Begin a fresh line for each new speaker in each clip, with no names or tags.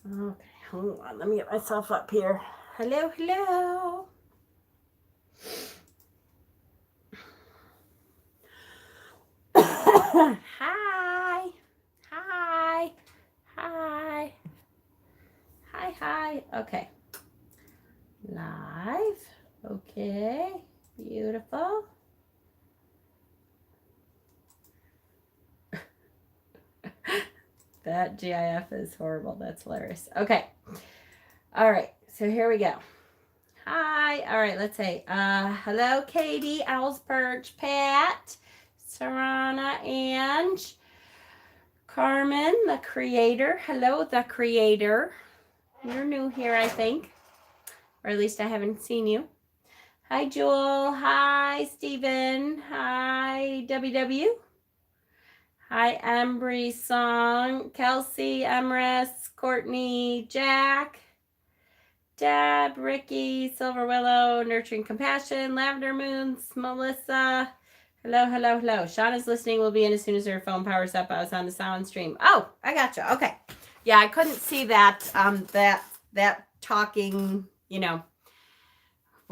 Okay, hold on. Let me get myself up here. Hello, hello. Hi. Hi. Hi. Hi, hi. Okay. Live. Okay. Beautiful. That GIF is horrible. That's hilarious. Okay. All right. So here we go. Hi. All right. Let's say, hello, Katie, Owl's Perch, Pat, Sarana, Ange, Carmen, the creator. Hello, the creator. You're new here, I think. Or at least I haven't seen you. Hi, Jewel. Hi, Stephen. Hi, WW. Hi, Embry Song, Kelsey, Emrys, Courtney, Jack, Deb, Ricky, Silver Willow, Nurturing Compassion, Lavender Moons, Melissa. Hello, hello, hello. Shauna's listening. Will be in as soon as her phone powers up. I was on the sound stream. Oh, I gotcha. Okay. Yeah, I couldn't see that, that talking, well,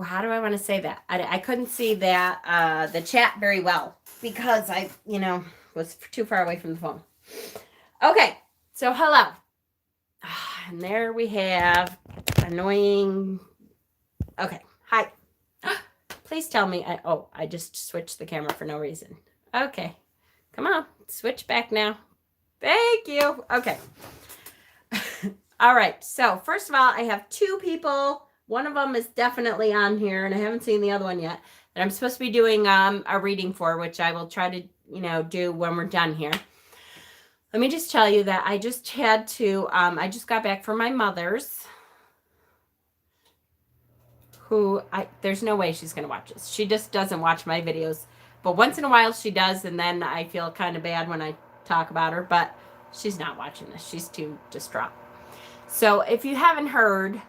how do I want to say that? I couldn't see that, the chat very well because I, was too far away from the phone. Okay, so hello. And there we have annoying. Okay, hi. Please tell me. I just switched the camera for no reason. Okay, come on, switch back now. Thank you. Okay. All right, so first of all, I have two people. One of them is definitely on here, and I haven't seen the other one yet, that I'm supposed to be doing a reading for, which I will try to, do when we're done here. Let me just tell you that I just had to, I just got back from my mother's, there's no way she's going to watch this. She just doesn't watch my videos. But once in a while she does, and then I feel kind of bad when I talk about her. But she's not watching this. She's too distraught. So if you haven't heard,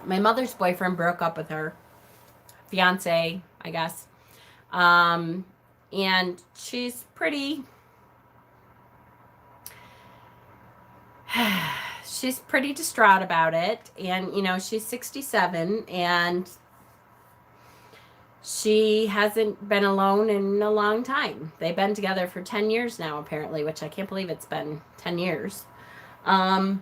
my mother's boyfriend broke up with her. Fiance, I guess. And she's pretty... she's pretty distraught about it. And, she's 67 and she hasn't been alone in a long time. They've been together for 10 years now, apparently, which I can't believe it's been 10 years. And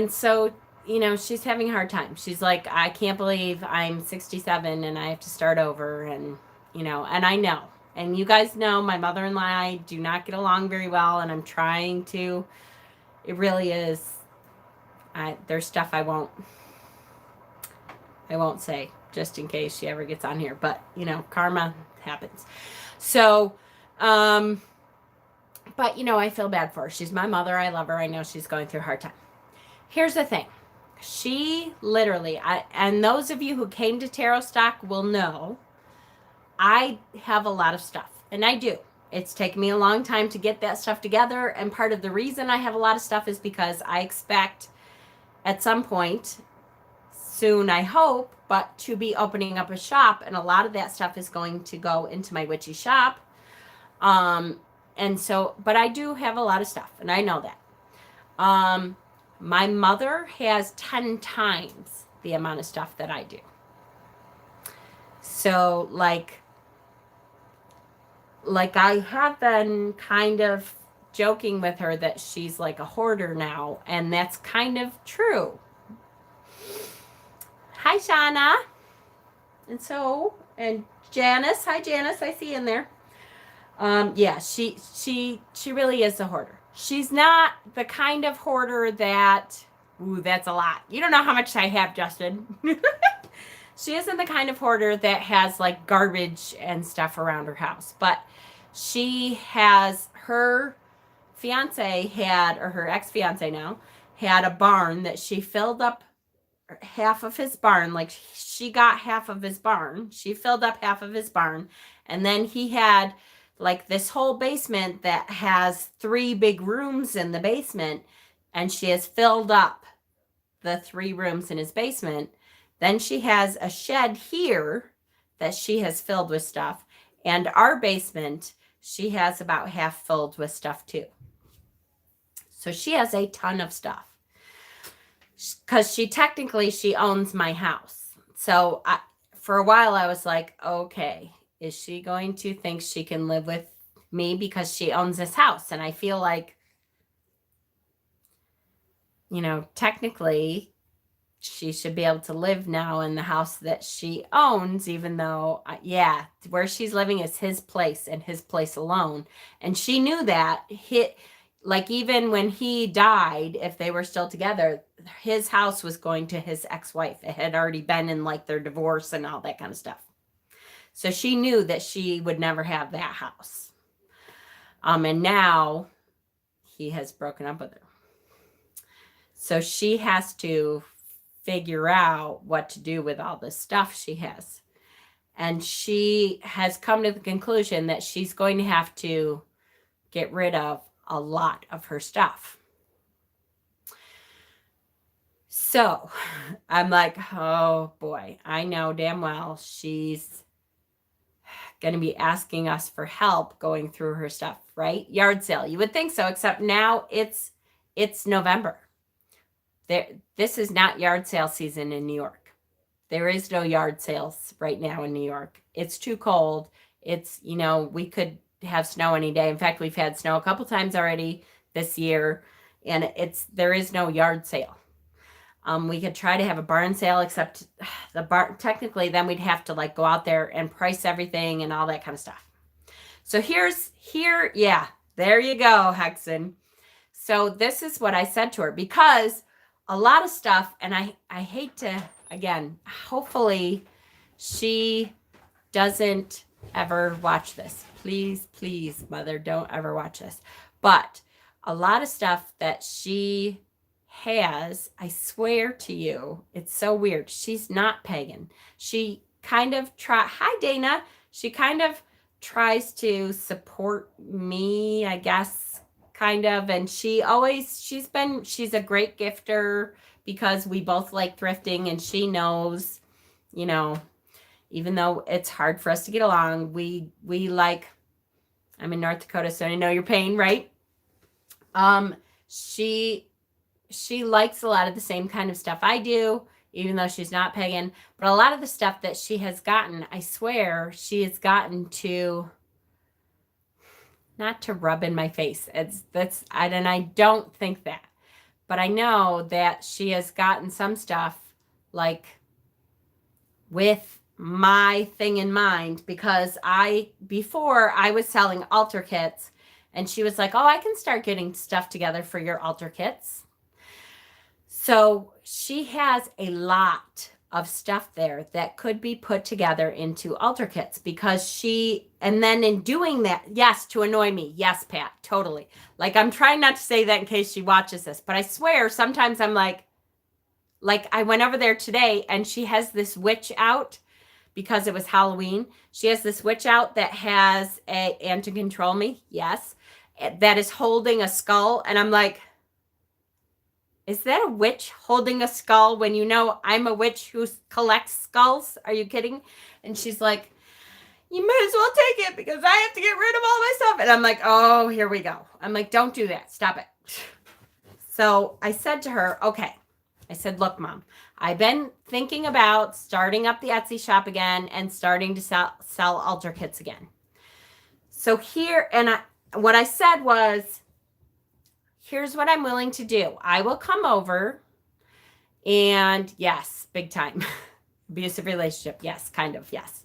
so, she's having a hard time. She's like, I can't believe I'm 67 and I have to start over. And, and I know. And you guys know my mother-in-law and I do not get along very well. And I'm trying to... It really is. There's stuff I won't say just in case she ever gets on here. But, karma happens. So, but, I feel bad for her. She's my mother. I love her. I know she's going through a hard time. Here's the thing. She literally, and those of you who came to Tarot Stock will know, I have a lot of stuff. And I do. It's taken me a long time to get that stuff together. And part of the reason I have a lot of stuff is because I expect at some point, soon I hope, but to be opening up a shop. And a lot of that stuff is going to go into my witchy shop. And so, but I do have a lot of stuff. And I know that. My mother has 10 times the amount of stuff that I do. So, like I have been kind of joking with her that she's like a hoarder now, and that's kind of true. Hi, Shauna. And Janice. Hi, Janice. I see you in there. Yeah, she really is a hoarder. She's not the kind of hoarder that, ooh, that's a lot. You don't know how much I have, Justin. She isn't the kind of hoarder that has like garbage and stuff around her house. But she has, her fiance had, or her ex-fiance now, had a barn that she filled up half of his barn. Like she got half of his barn. She filled up half of his barn. And then he had like this whole basement that has 3 big rooms in the basement. And she has filled up the 3 rooms in his basement. Then she has a shed here that she has filled with stuff. And our basement, she has about half filled with stuff too. So she has a ton of stuff because she owns my house. So for a while I was like, okay, is she going to think she can live with me because she owns this house? And I feel like, technically she should be able to live now in the house that she owns, even though, where she's living is his place and his place alone. And she knew that. Even when he died, if they were still together, his house was going to his ex-wife. It had already been in their divorce and all that kind of stuff. So she knew that she would never have that house. And now he has broken up with her. So she has to figure out what to do with all this stuff she has. And she has come to the conclusion that she's going to have to get rid of a lot of her stuff. So I'm like, oh boy, I know damn well she's going to be asking us for help going through her stuff, right? Yard sale. You would think so, except now it's November. This is not yard sale season in New York. There is no yard sales right now in New York. It's too cold. It's, we could have snow any day. In fact, we've had snow a couple times already this year, and there is no yard sale. We could try to have a barn sale, except the barn, technically then we'd have to go out there and price everything and all that kind of stuff. So there you go, Hexen. So this is what I said to her, because a lot of stuff, and I hate to, again, hopefully she doesn't ever watch this. Please, please, Mother, don't ever watch this. But a lot of stuff that she has, I swear to you, it's so weird. She's not pagan. She kind of hi, Dana. She kind of tries to support me, I guess, kind of. And she's a great gifter because we both like thrifting, and she knows, even though it's hard for us to get along, we like, I'm in North Dakota, so I know your pain, right? She likes a lot of the same kind of stuff I do, even though she's not pagan. But a lot of the stuff that she has gotten, I swear, she has gotten to, not to rub in my face. And I don't think that. But I know that she has gotten some stuff with my thing in mind, because before I was selling altar kits, and she was like, oh, I can start getting stuff together for your altar kits. So she has a lot of stuff there that could be put together into altar kits, because and then in doing that, yes, to annoy me. Yes, Pat, totally. I'm trying not to say that in case she watches this, but I swear sometimes I'm like I went over there today and she has this witch out because it was Halloween. She has this witch out that has and to control me. Yes. That is holding a skull. And I'm like, is that a witch holding a skull when I'm a witch who collects skulls? Are you kidding? And she's like, you might as well take it because I have to get rid of all my stuff. And I'm like, oh, here we go. I'm like, don't do that. Stop it. So I said to her, okay. I said, look, Mom, I've been thinking about starting up the Etsy shop again and starting to sell altar kits again. So what I said was, here's what I'm willing to do. I will come over, and yes, big time. Abusive relationship. Yes, kind of. Yes.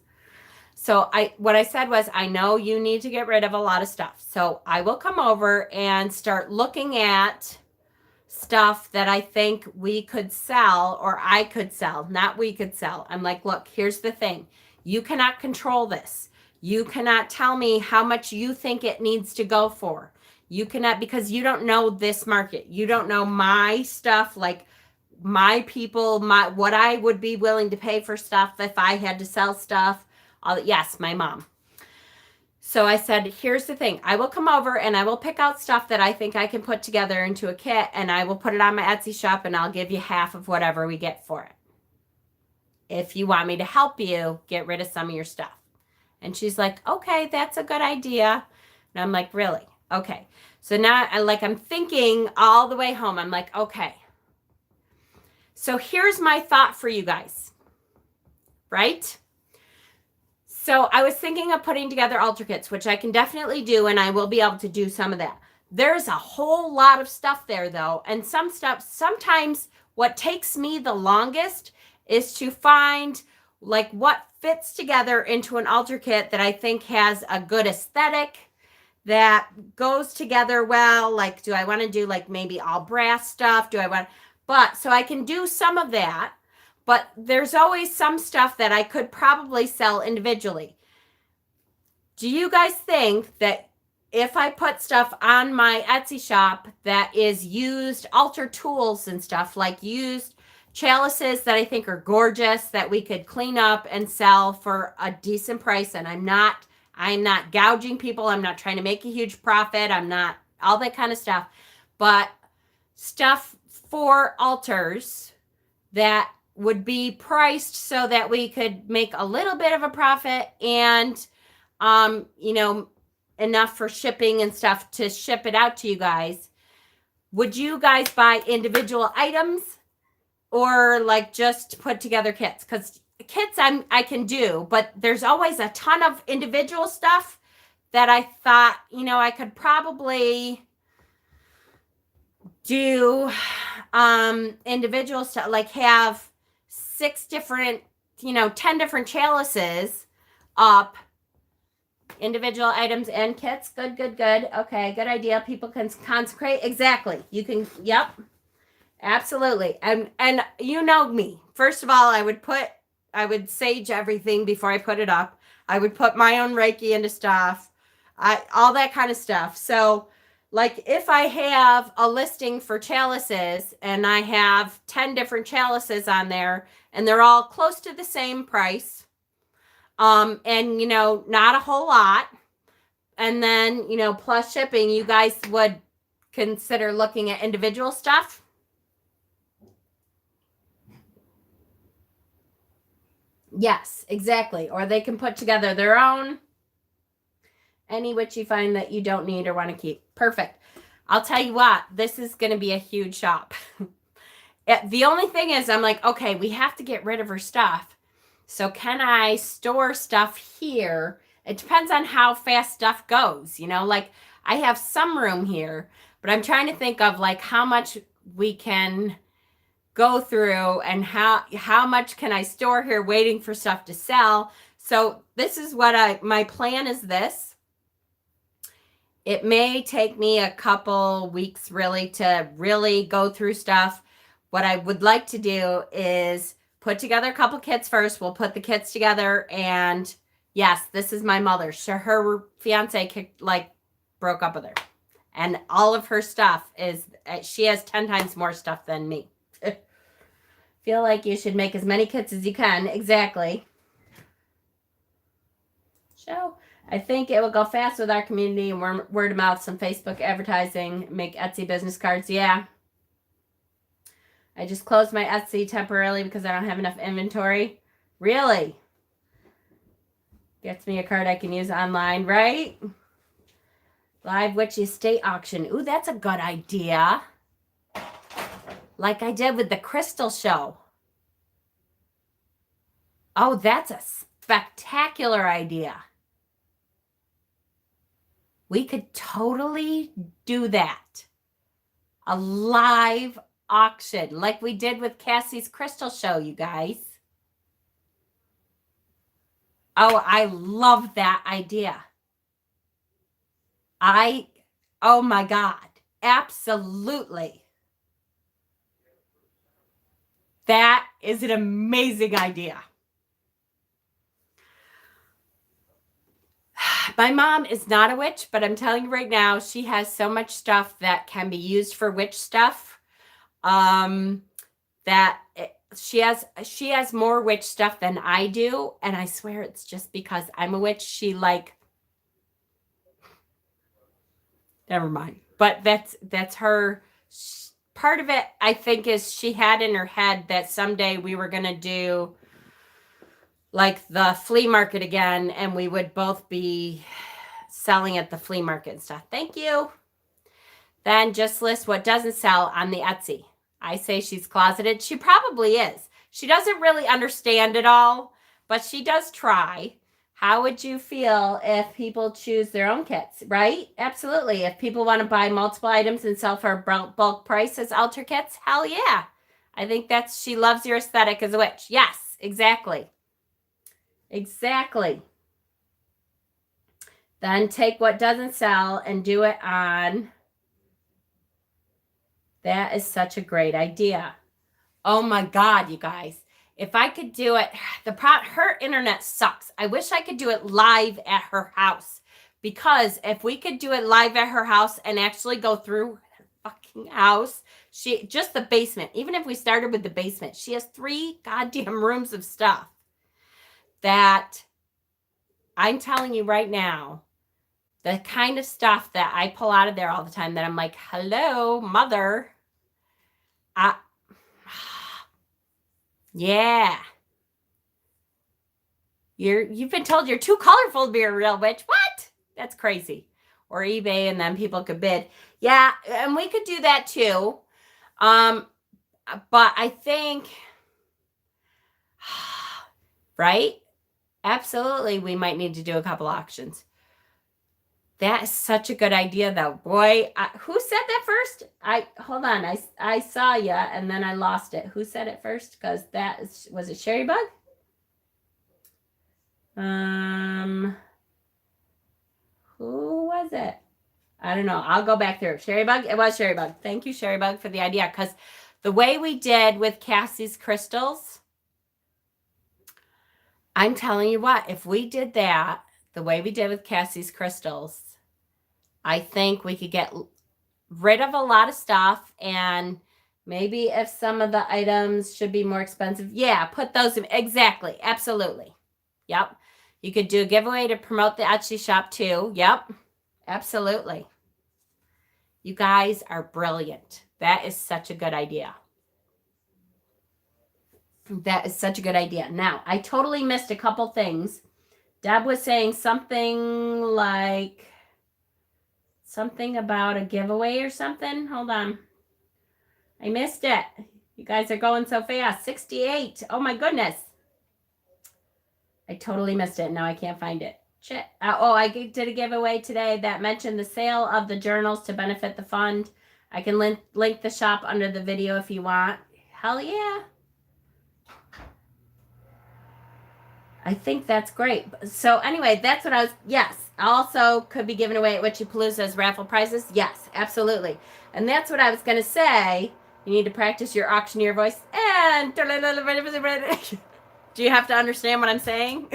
So what I said was, I know you need to get rid of a lot of stuff. So I will come over and start looking at stuff that I think we could sell, or I could sell, not we could sell. I'm like, look, here's the thing. You cannot control this. You cannot tell me how much you think it needs to go for. You cannot, because you don't know this market. You don't know my stuff, my people, what I would be willing to pay for stuff if I had to sell stuff. Yes, my mom. So I said, here's the thing. I will come over and I will pick out stuff that I think I can put together into a kit, and I will put it on my Etsy shop, and I'll give you half of whatever we get for it. If you want me to help you get rid of some of your stuff. And she's like, okay, that's a good idea. And I'm like, really? Okay. So now I'm thinking all the way home. I'm like, okay. So here's my thought for you guys, right? So I was thinking of putting together altar kits, which I can definitely do, and I will be able to do some of that. There's a whole lot of stuff there, though, and some stuff, sometimes what takes me the longest is to find like what fits together into an altar kit that I think has a good aesthetic, that goes together well. Like, do I want to do like maybe all brass stuff? But so I can do some of that. But there's always some stuff that I could probably sell individually. Do you guys think that if I put stuff on my Etsy shop that is used altar tools and stuff, like used chalices that I think are gorgeous, that we could clean up and sell for a decent price, and I'm not gouging people, I'm not trying to make a huge profit, I'm not all that kind of stuff, but stuff for altars that would be priced so that we could make a little bit of a profit, and enough for shipping and stuff to ship it out to you guys. Would you guys buy individual items or like just put together kits? Because kits I can do, but there's always a ton of individual stuff that I thought, I could probably do individual stuff, like have 6 different, 10 different chalices up, individual items and kits. Good. Okay, good idea. People can consecrate. Exactly. You can, yep, absolutely. And you know me. First of all, I would sage everything before I put it up. I would put my own Reiki into stuff, all that kind of stuff. So like if I have a listing for chalices and I have 10 different chalices on there and they're all close to the same price, and not a whole lot, and then plus shipping, you guys would consider looking at individual stuff? Yes, exactly. Or they can put together their own, any which you find that you don't need or want to keep. Perfect. I'll tell you what, this is going to be a huge shop. The only thing is, I'm like, okay, we have to get rid of her stuff. So can I store stuff here? It depends on how fast stuff goes. Like I have some room here, but I'm trying to think of like how much we can go through and how much can I store here waiting for stuff to sell. So this is what my plan is this. It may take me a couple weeks really to really go through stuff. What I would like to do is put together a couple kits first. We'll put the kits together, and yes, this is my mother. Her fiance broke up with her, and all of her stuff she has 10 times more stuff than me. Feel like you should make as many kits as you can. Exactly. I think it will go fast with our community and word of mouth, some Facebook advertising, make Etsy business cards. Yeah. I just closed my Etsy temporarily because I don't have enough inventory. Really? Gets me a card I can use online, right? Live Witchy Estate Auction. Ooh, that's a good idea. Like I did with the crystal show. Oh, that's a spectacular idea. We could totally do that. A live auction like we did with Cassie's crystal show, you guys. Oh, I love that idea. Oh my God, absolutely. That is an amazing idea. My mom is not a witch, but I'm telling you right now, she has so much stuff that can be used for witch stuff. That she has more witch stuff than I do, and I swear it's just because I'm a witch. She never mind. But that's her. Part of it, I think, is she had in her head that someday we were gonna do like the flea market again, and we would both be selling at the flea market and stuff. Thank you. Then just list what doesn't sell on the Etsy. I say she's closeted. She probably is. She doesn't really understand it all, but she does try. How would you feel if people choose their own kits, right? Absolutely. If people want to buy multiple items and sell for bulk price as altar kits, hell yeah. I think she loves your aesthetic as a witch. Yes, exactly. Exactly. Then take what doesn't sell and do it on. That is such a great idea. Oh my God, you guys. If I could do it, her internet sucks. I wish I could do it live at her house. Because if we could do it live at her house and actually go through her fucking house, just the basement, even if we started with the basement, she has 3 goddamn rooms of stuff that I'm telling you right now, the kind of stuff that I pull out of there all the time that I'm like, hello, mother. Yeah. You've been told you're too colorful to be a real witch. What? That's crazy. Or eBay, and then people could bid. Yeah, and we could do that too. But I think, right? Absolutely, we might need to do a couple auctions. That is such a good idea, though. Boy, who said that first? Hold on. I saw you, and then I lost it. Who said it first? Because was it Sherry Bug? Who was it? I don't know. I'll go back through. Sherry Bug? It was Sherry Bug. Thank you, Sherry Bug, for the idea. Because the way we did with Cassie's crystals, I'm telling you what, if we did that, the way we did with Cassie's crystals, I think we could get rid of a lot of stuff, and maybe if some of the items should be more expensive, yeah, put those in. Exactly. Absolutely. Yep. You could do a giveaway to promote the Etsy shop too. Yep. Absolutely. You guys are brilliant. That is such a good idea. That is such a good idea. Now, I totally missed a couple things. Deb was saying something about a giveaway or something. Hold on. I missed it. You guys are going so fast. 68. Oh my goodness. I totally missed it. Now I can't find it. Shit. I did a giveaway today that mentioned the sale of the journals to benefit the fund. I can link the shop under the video if you want. Hell yeah. I think that's great. So anyway, that's what yes. Also could be given away at Witchy Palooza as raffle prizes. Yes, absolutely. And that's what I was going to say. You need to practice your auctioneer voice. And do you have to understand what I'm saying?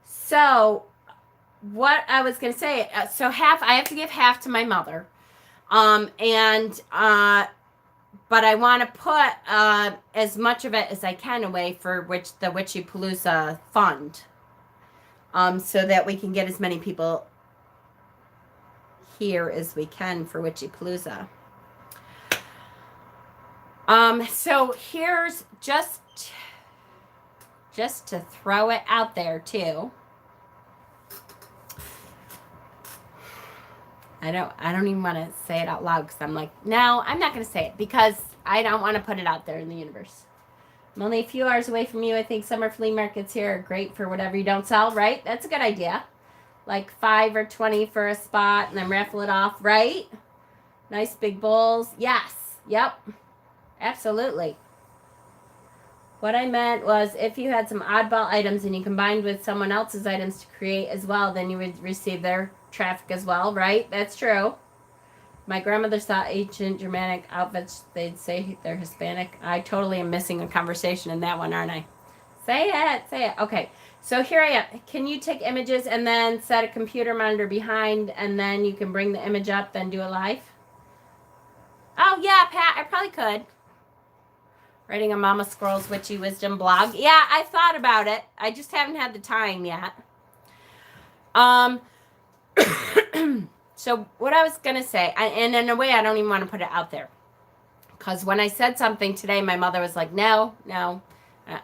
So what I was going to say, so I have to give half to my mother. But I want to put as much of it as I can away for the Witchy Palooza fund, so that we can get as many people here as we can for Witchy Palooza. So here's just to throw it out there too. I don't even want to say it out loud because I'm like, no, I'm not going to say it because I don't want to put it out there in the universe. I'm only a few hours away from you. I think summer flea markets here are great for whatever you don't sell, right? That's a good idea. Like 5 or 20 for a spot and then raffle it off, right? Nice big bowls. Yes. Yep. Absolutely. What I meant was if you had some oddball items and you combined with someone else's items to create as well, then you would receive their traffic as well, right? That's true. My grandmother saw ancient Germanic outfits. They'd say they're Hispanic. I totally am missing a conversation in that one, aren't I? Say it. Okay. So here I am. Can you take images and then set a computer monitor behind and then you can bring the image up, then do it live? Oh, yeah, Pat, I probably could. Writing a Mama Squirrel's Witchy Wisdom blog. Yeah, I thought about it. I just haven't had the time yet. So what I was going to say, and in a way I don't even want to put it out there. Because when I said something today, my mother was like, no.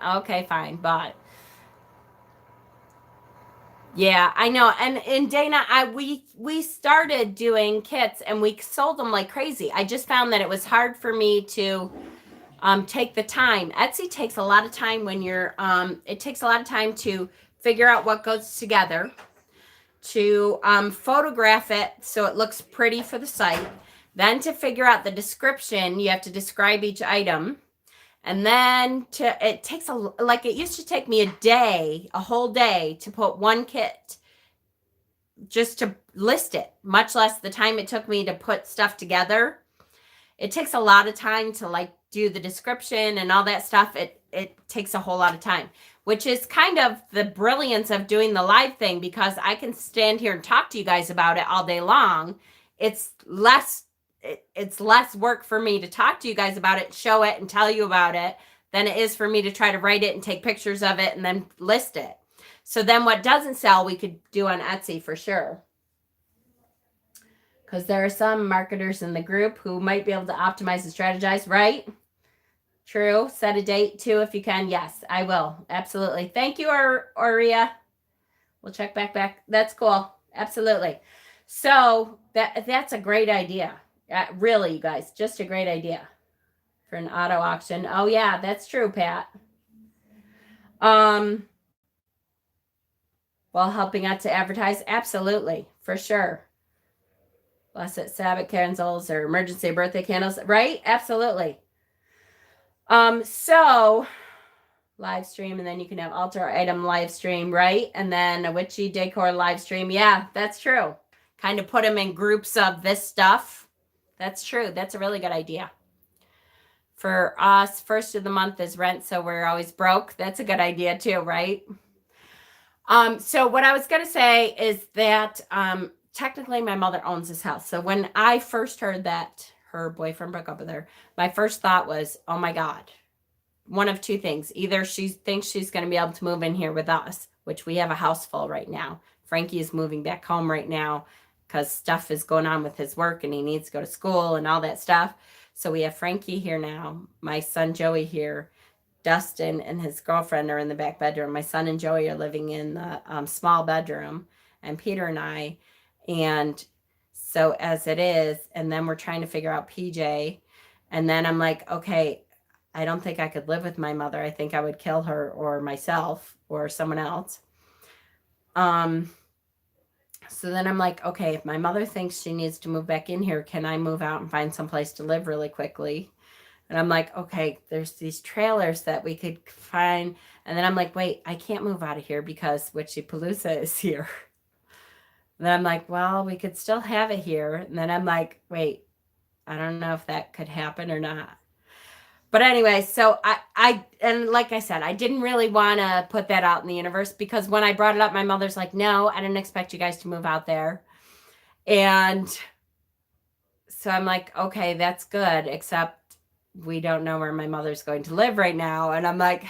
Okay, fine. But Yeah, I know. And Dana, we started doing kits and we sold them like crazy. I just found that it was hard for me to take the time. Etsy takes a lot of time when you're it takes a lot of time to figure out what goes together, to photograph it so it looks pretty for the site, then to figure out the description. You have to describe each item. And then it takes like it used to take me a whole day to put one kit, just to list it, much less the time it took me to put stuff together. It takes a lot of time to like do the description and all that stuff. It takes a whole lot of time, which is kind of the brilliance of doing the live thing, because I can stand here and talk to you guys about it all day long. It's less work for me to talk to you guys about it, show it, and tell you about it than it is for me to try to write it and take pictures of it and then list it. So then what doesn't sell, we could do on Etsy for sure. Because there are some marketers in the group who might be able to optimize and strategize, right? True. Set a date too if you can. Yes, I will. Absolutely. Thank you, Aurea. We'll check back. That's cool. Absolutely. So that's a great idea. Really, you guys, just a great idea for an auto auction. Oh yeah, that's true, Pat. While helping out to advertise, absolutely, for sure. Blessed Sabbath candles or emergency birthday candles, right? Absolutely. So live stream, and then you can have altar item live stream, right? And then a witchy decor live stream. Yeah, that's true. Kind of put them in groups of this stuff. That's true. That's a really good idea. For us, first of the month is rent, so we're always broke. That's a good idea too, right? So what I was going to say is that technically my mother owns this house. So when I first heard that her boyfriend broke up with her, my first thought was, oh my God, one of two things. Either she thinks she's going to be able to move in here with us, which we have a house full right now. Frankie is moving back home right now because stuff is going on with his work and he needs to go to school and all that stuff. So we have Frankie here now, my son Joey here, Dustin and his girlfriend are in the back bedroom. My son and Joey are living in the small bedroom, and Peter and I. And so as it is, and then we're trying to figure out PJ. And then I'm like, okay, I don't think I could live with my mother. I think I would kill her or myself or someone else. So then I'm like, okay, if my mother thinks she needs to move back in here, can I move out and find someplace to live really quickly? And I'm like, okay, there's these trailers that we could find. And then I'm like, wait, I can't move out of here because Witchy Palooza is here. And then I'm like, well, we could still have it here. And then I'm like, wait, I don't know if that could happen or not. But anyway, so and like I said, I didn't really want to put that out in the universe, because when I brought it up, my mother's like, no, I didn't expect you guys to move out there. And so I'm like, okay, that's good, except we don't know where my mother's going to live right now. And I'm like,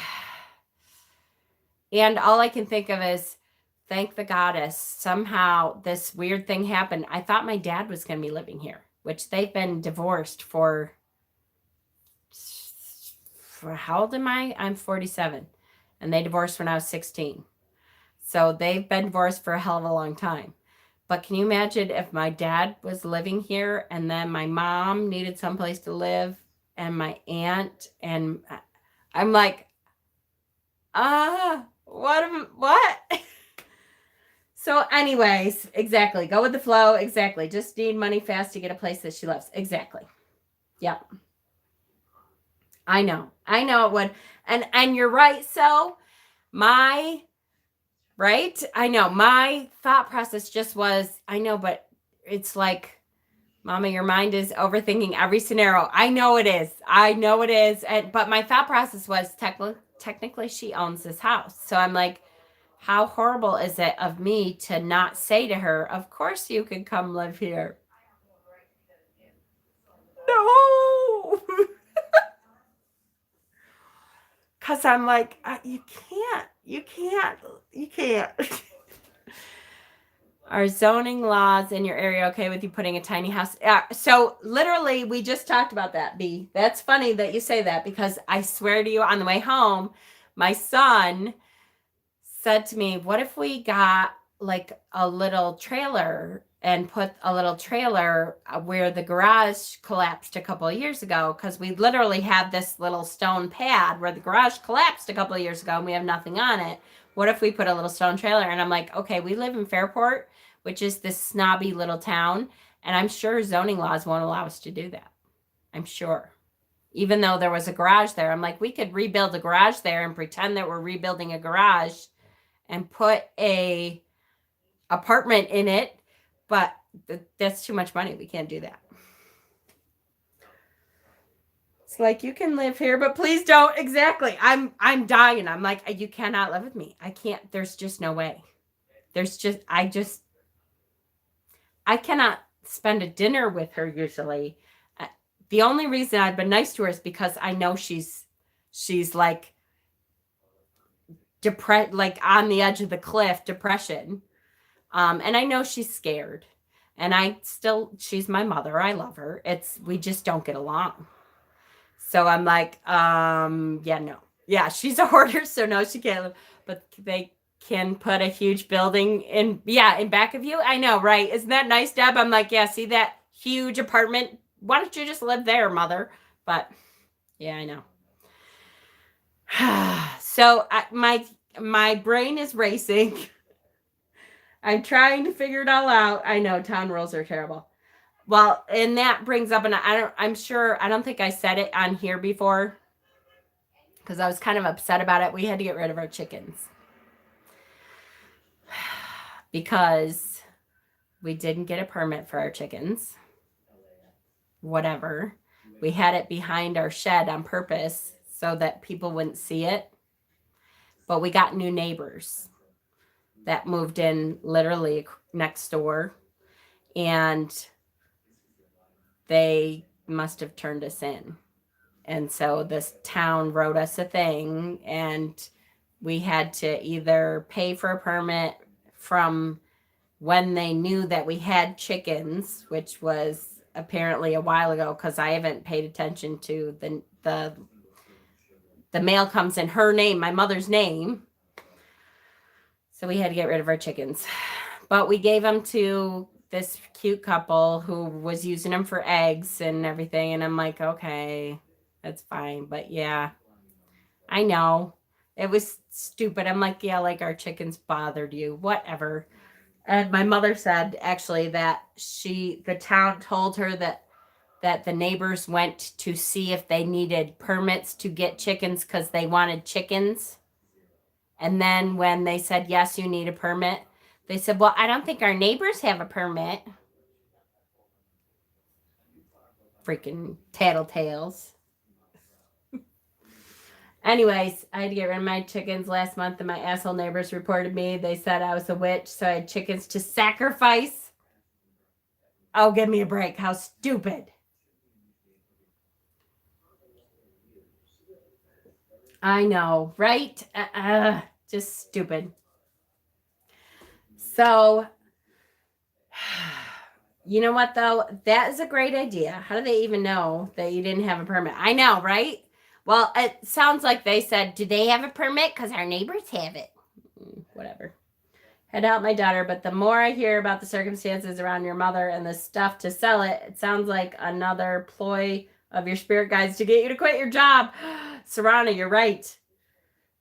and all I can think of is, thank the goddess, somehow this weird thing happened. I thought my dad was going to be living here, which they've been divorced for how old am I? I'm 47. And they divorced when I was 16. So they've been divorced for a hell of a long time. But can you imagine if my dad was living here and then my mom needed someplace to live and my aunt, and I'm like, what? So anyways, exactly. Go with the flow. Exactly. Just need money fast to get a place that she loves. Exactly. Yep. I know it would. And you're right. So my thought process just was, I know, but it's like, Mama, your mind is overthinking every scenario. I know it is. But my thought process was, technically she owns this house. So I'm like, how horrible is it of me to not say to her, of course you can come live here. No. Because I'm like, you can't. Are zoning laws in your area okay with you putting a tiny house? So literally, we just talked about that, B. That's funny that you say that, because I swear to you, on the way home, my son said to me, what if we got like a little trailer and put a little trailer where the garage collapsed a couple of years ago, because we literally have this little stone pad where the garage collapsed a couple of years ago and we have nothing on it. What if we put a little stone trailer? And I'm like, okay, we live in Fairport, which is this snobby little town, and I'm sure zoning laws won't allow us to do that. I'm sure. Even though there was a garage there, I'm like, we could rebuild a garage there and pretend that we're rebuilding a garage and put a apartment in it, but that's too much money. We can't do that. It's like, you can live here, but please don't. Exactly. I'm dying. I'm like, you cannot live with me. I can't. There's just no way. I cannot spend a dinner with her usually. The only reason I've been nice to her is because I know she's like depressed, like on the edge of the cliff, depression. And I know she's scared, and she's my mother. I love her. We just don't get along. So I'm like, yeah, no. Yeah, she's a hoarder, so no, she can't live. But they can put a huge building in back of you. I know, right? Isn't that nice, Deb? I'm like, yeah, see that huge apartment? Why don't you just live there, mother? But yeah, I know. So my brain is racing. I'm trying to figure it all out. I know town rules are terrible. Well, and that brings up, and I don't think I said it on here before, because I was kind of upset about it. We had to get rid of our chickens because we didn't get a permit for our chickens. Whatever. We had it behind our shed on purpose so that people wouldn't see it. But we got new neighbors that moved in literally next door, and they must have turned us in. And so this town wrote us a thing, and we had to either pay for a permit from when they knew that we had chickens, which was apparently a while ago, because I haven't paid attention to the mail comes in her name, my mother's name. So we had to get rid of our chickens. But we gave them to this cute couple who was using them for eggs and everything. And I'm like, okay, that's fine. But yeah, I know. It was stupid. I'm like, yeah, like our chickens bothered you. Whatever. And my mother said actually that the town told her that the neighbors went to see if they needed permits to get chickens because they wanted chickens. And then when they said, yes, you need a permit, they said, well, I don't think our neighbors have a permit. Freaking tattletales. Anyways, I had to get rid of my chickens last month, and my asshole neighbors reported me. They said I was a witch, so I had chickens to sacrifice. Oh, give me a break. How stupid. I know, right? Just stupid. So, you know what, though? That is a great idea. How do they even know that you didn't have a permit? I know, right? Well, it sounds like they said, do they have a permit? Because our neighbors have it. Whatever. Had to help my daughter, but the more I hear about the circumstances around your mother and the stuff to sell it, it sounds like another ploy of your spirit guides to get you to quit your job. Sarana, you're right.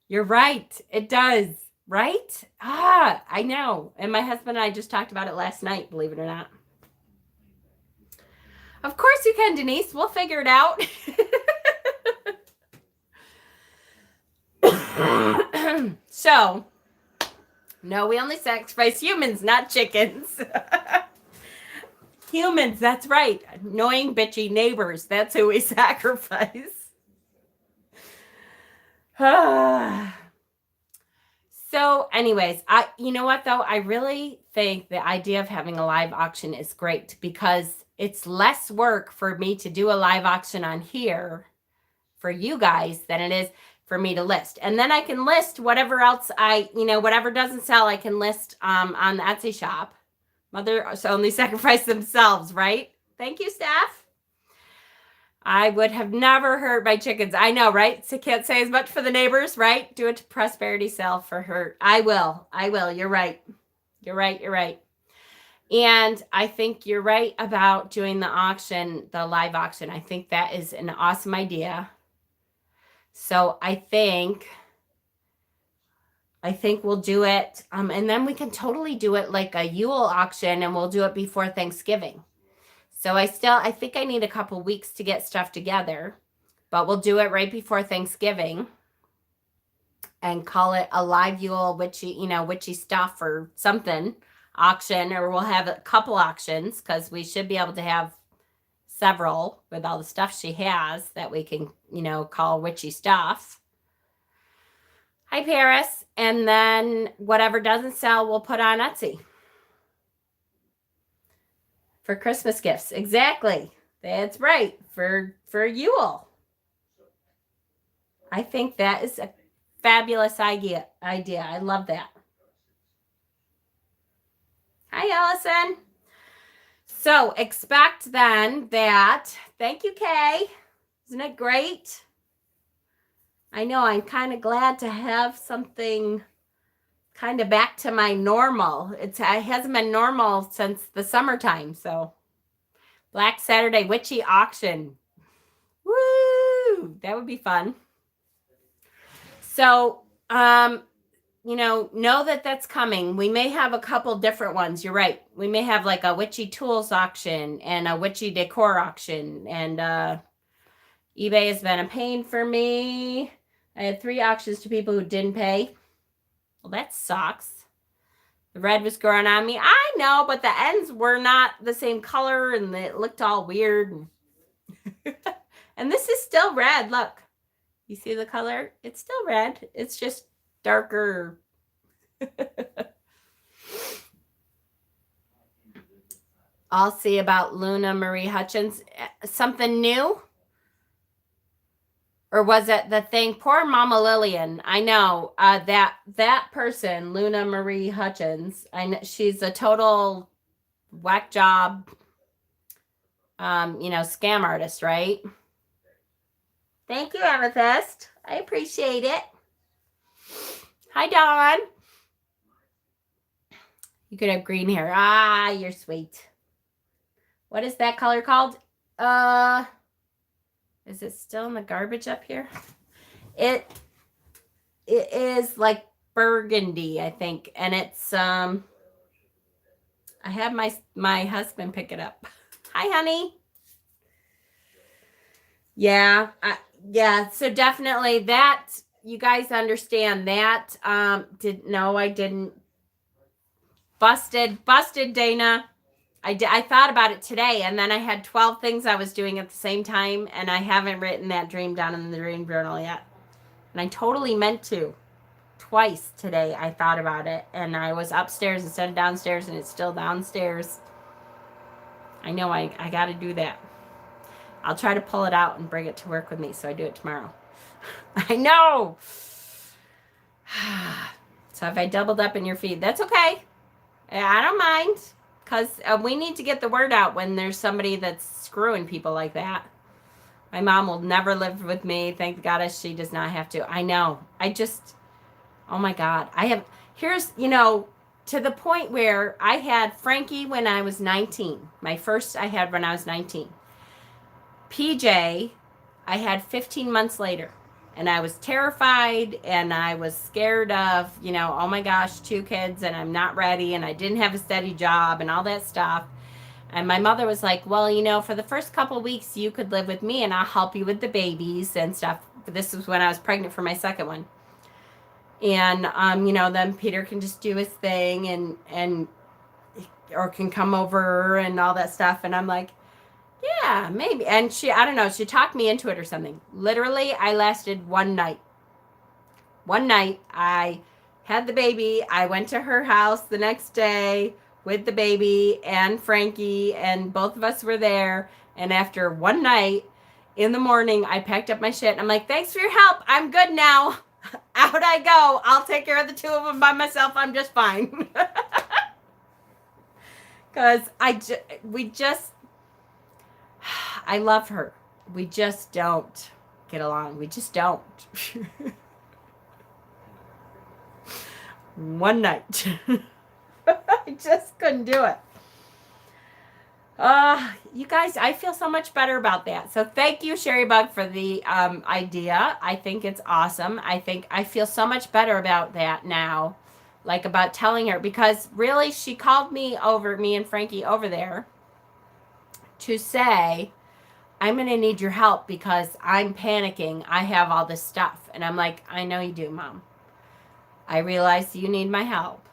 You're right. It does. Right? I know. And my husband and I just talked about it last night, believe it or not. Of course you can, Denise. We'll figure it out. So, no, we only sacrifice humans, not chickens. Humans, that's right. Annoying, bitchy neighbors. That's who we sacrifice. So anyways, you know what though? I really think the idea of having a live auction is great because it's less work for me to do a live auction on here for you guys than it is for me to list. And then I can list whatever else whatever doesn't sell, I can list on the Etsy shop. Mothers only sacrifice themselves, right? Thank you, staff. I would have never hurt my chickens. I know, right? So can't say as much for the neighbors, right? Do it to prosperity sell for her. I will. You're right. You're right. You're right. And I think you're right about doing the auction, the live auction. I think that is an awesome idea. So I think we'll do it. And then we can totally do it like a Yule auction, and we'll do it before Thanksgiving. So I think I need a couple weeks to get stuff together, but we'll do it right before Thanksgiving and call it a live Yule witchy stuff or something auction, or we'll have a couple auctions because we should be able to have several with all the stuff she has that we can, call witchy stuff. Hi, Paris. And then whatever doesn't sell, we'll put on Etsy for Christmas gifts. Exactly. That's right. For Yule. I think that is a fabulous idea. I love that. Hi, Allison. So expect then that, thank you, Kay. Isn't it great? I know, I'm kind of glad to have something kind of back to my normal. It hasn't been normal since the summertime. So Black Saturday Witchy Auction. Woo! That would be fun. So, know that that's coming. We may have a couple different ones. You're right. We may have like a witchy tools auction and a witchy decor auction. And eBay has been a pain for me. I had 3 auctions to people who didn't pay. Well, that sucks. The red was growing on me. I know, but the ends were not the same color and it looked all weird. And this is still red. Look. You see the color? It's still red. It's just darker. I'll see about Luna Marie Hutchins. Something new? Or was it the thing? Poor Mama Lillian. I know that person, Luna Marie Hutchins. I know she's a total whack job, scam artist, right? Thank you, Amethyst. I appreciate it. Hi, Dawn. You could have green hair. Ah, you're sweet. What is that color called? Is it still in the garbage up here? It is like burgundy, I think. And it's, I have my husband pick it up. Hi, honey. Yeah. So definitely that, you guys understand that. I didn't. Busted, Dana. I thought about it today, and then I had 12 things I was doing at the same time, and I haven't written that dream down in the dream journal yet. And I totally meant to. Twice today I thought about it, and I was upstairs instead of downstairs, and it's still downstairs. I know I got to do that. I'll try to pull it out and bring it to work with me, so I do it tomorrow. I know. So if I doubled up in your feed, that's okay. I don't mind. Because we need to get the word out when there's somebody that's screwing people like that. My mom will never live with me. Thank God she does not have to. I know. Oh my God. Here's, to the point where I had Frankie when I was 19. My first I had when I was 19. PJ, I had 15 months later. And I was terrified and I was scared of, oh my gosh, 2 kids and I'm not ready and I didn't have a steady job and all that stuff. And my mother was like, well, for the first couple of weeks you could live with me and I'll help you with the babies and stuff. But this was when I was pregnant for my second one. And, then Peter can just do his thing and or can come over and all that stuff. And I'm like, yeah, maybe. And she talked me into it or something. Literally, I lasted one night. One night, I had the baby. I went to her house the next day with the baby and Frankie, and both of us were there. And after one night, in the morning, I packed up my shit. And I'm like, thanks for your help. I'm good now. Out I go. I'll take care of the 2 of them by myself. I'm just fine. Because I love her. We just don't get along. We just don't. One night. I just couldn't do it. You guys, I feel so much better about that. So thank you, Sherry Bug, for the idea. I think it's awesome. I think I feel so much better about that now, like about telling her, because really she called me and Frankie over there to say, I'm going to need your help because I'm panicking. I have all this stuff. And I'm like, I know you do, Mom. I realize you need my help,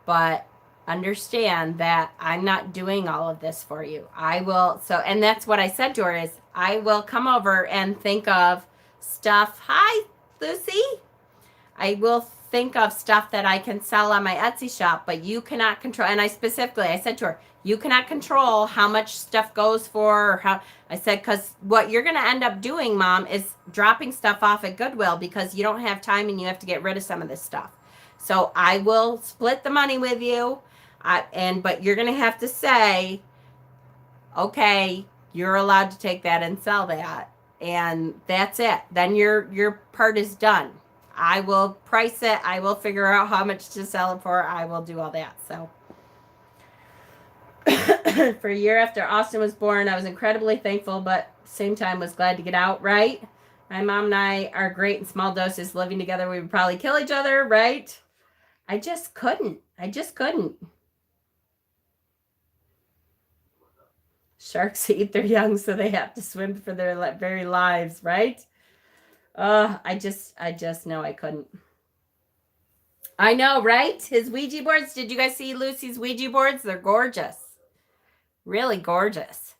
but understand that I'm not doing all of this for you. I will. So, and that's what I said to her is I will come over and think of stuff. Hi, Lucy. I will think of stuff that I can sell on my Etsy shop, but you cannot control. And I said to her, you cannot control how much stuff goes for, or how. I said, because what you're going to end up doing, Mom, is dropping stuff off at Goodwill because you don't have time and you have to get rid of some of this stuff. So I will split the money with you, but you're going to have to say, okay, you're allowed to take that and sell that, and that's it. Then your part is done. I will price it. I will figure out how much to sell it for. I will do all that. So for a year after Austin was born, I was incredibly thankful, but at the same time was glad to get out, right? My mom and I are great in small doses. Living together, we would probably kill each other, right? I just couldn't. Sharks eat their young, so they have to swim for their very lives, right? I just know I couldn't. I know, right? His Ouija boards. Did you guys see Lucy's Ouija boards? They're gorgeous. Really gorgeous.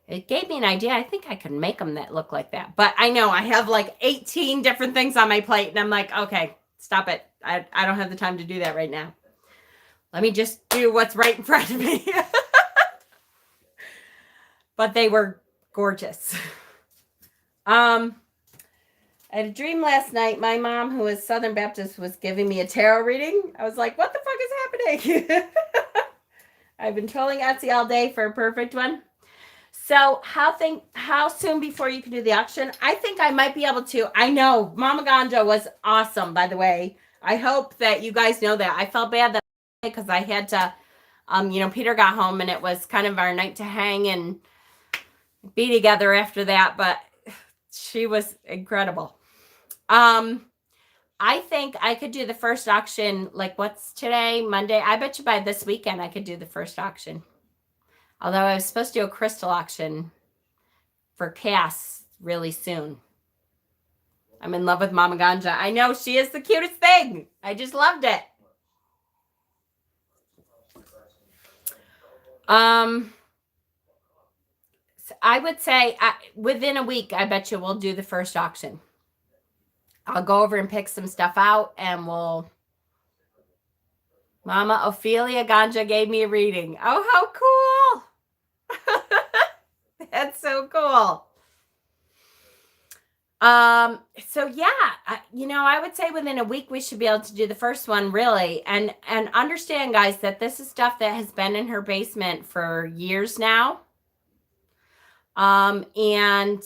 It gave me an idea. I think I could make them that look like that. But I know I have like 18 different things on my plate. And I'm like, okay, stop it. I don't have the time to do that right now. Let me just do what's right in front of me. But they were gorgeous. I had a dream last night. My mom, who is Southern Baptist, was giving me a tarot reading. I was like, what the fuck is happening? I've been trolling Etsy all day for a perfect one. So how soon before you can do the auction? I think I might be able to. I know Mama Ganja was awesome, by the way. I hope that you guys know that. I felt bad that because I had to, Peter got home and it was kind of our night to hang and be together after that, but she was incredible. I think I could do the first auction, like what's today, Monday? I bet you by this weekend I could do the first auction. Although I was supposed to do a crystal auction for Cass really soon. I'm in love with Mama Ganja. I know, she is the cutest thing. I just loved it. So I would say within a week, I bet you we'll do the first auction. I'll go over and pick some stuff out and we'll... Mama Ophelia Ganja gave me a reading. Oh, how cool. That's so cool. So yeah, I would say within a week we should be able to do the first one, really. And understand, guys, that this is stuff that has been in her basement for years now. And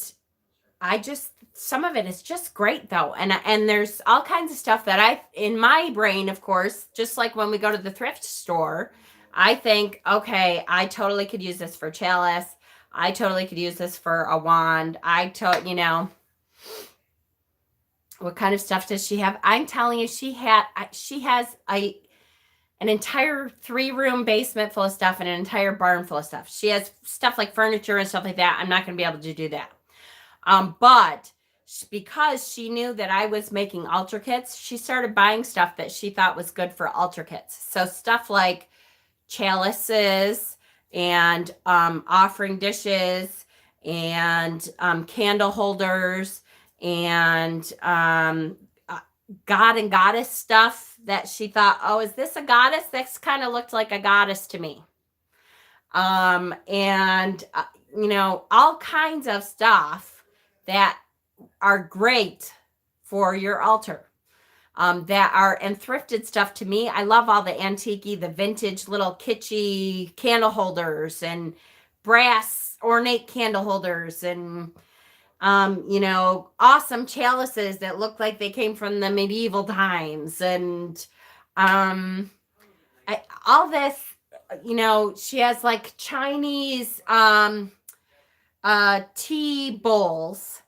some of it is just great though. And there's all kinds of stuff that in my brain, of course, just like when we go to the thrift store, I think, okay, I totally could use this for chalice. I totally could use this for a wand. What kind of stuff does she have? I'm telling you, she has an entire 3-room basement full of stuff and an entire barn full of stuff. She has stuff like furniture and stuff like that. I'm not going to be able to do that. But because she knew that I was making altar kits, she started buying stuff that she thought was good for altar kits. So stuff like chalices and offering dishes and candle holders and god and goddess stuff that she thought, oh, is this a goddess? That's kind of looked like a goddess to me. All kinds of stuff that are great for your altar. And thrifted stuff to me. I love all the antique, the vintage little kitschy candle holders and brass ornate candle holders and, awesome chalices that look like they came from the medieval times. And all this, she has like Chinese tea bowls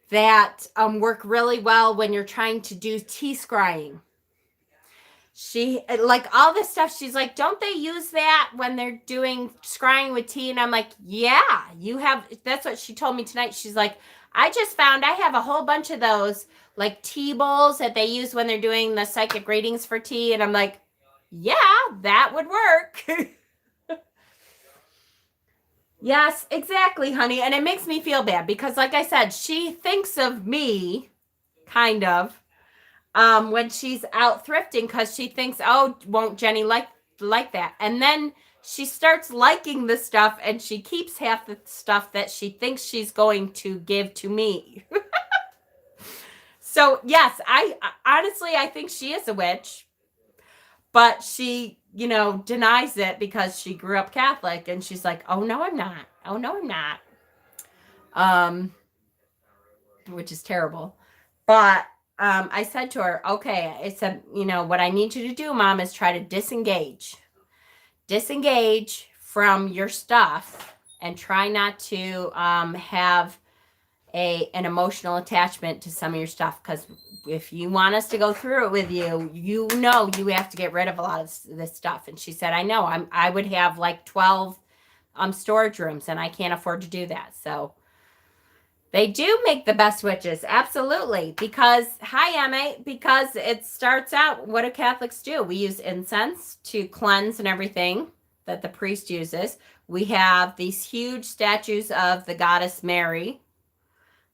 that work really well when you're trying to do tea scrying. She like all this stuff. She's like, don't they use that when they're doing scrying with tea? And I'm like, yeah, you have. That's what she told me tonight. She's like, I just found I have a whole bunch of those like tea bowls that they use when they're doing the psychic readings for tea. And I'm like, yeah, that would work. Yes, exactly, honey. And it makes me feel bad because, like I said, she thinks of me kind of when she's out thrifting because she thinks, oh, won't Jenny like that? And then she starts liking the stuff and she keeps half the stuff that she thinks she's going to give to me. So yes, I honestly, I think she is a witch, but she, denies it because she grew up Catholic and she's like, oh no, I'm not. Oh no, I'm not. Which is terrible. But I said to her, okay, I said, what I need you to do, Mom, is try to disengage from your stuff and try not to have an emotional attachment to some of your stuff. Because if you want us to go through it with you, you have to get rid of a lot of this stuff. And she said, I know, I would have like 12 storage rooms and I can't afford to do that. So they do make the best witches. Absolutely. Because, hi, Emma, because it starts out, what do Catholics do? We use incense to cleanse and everything that the priest uses. We have these huge statues of the goddess Mary.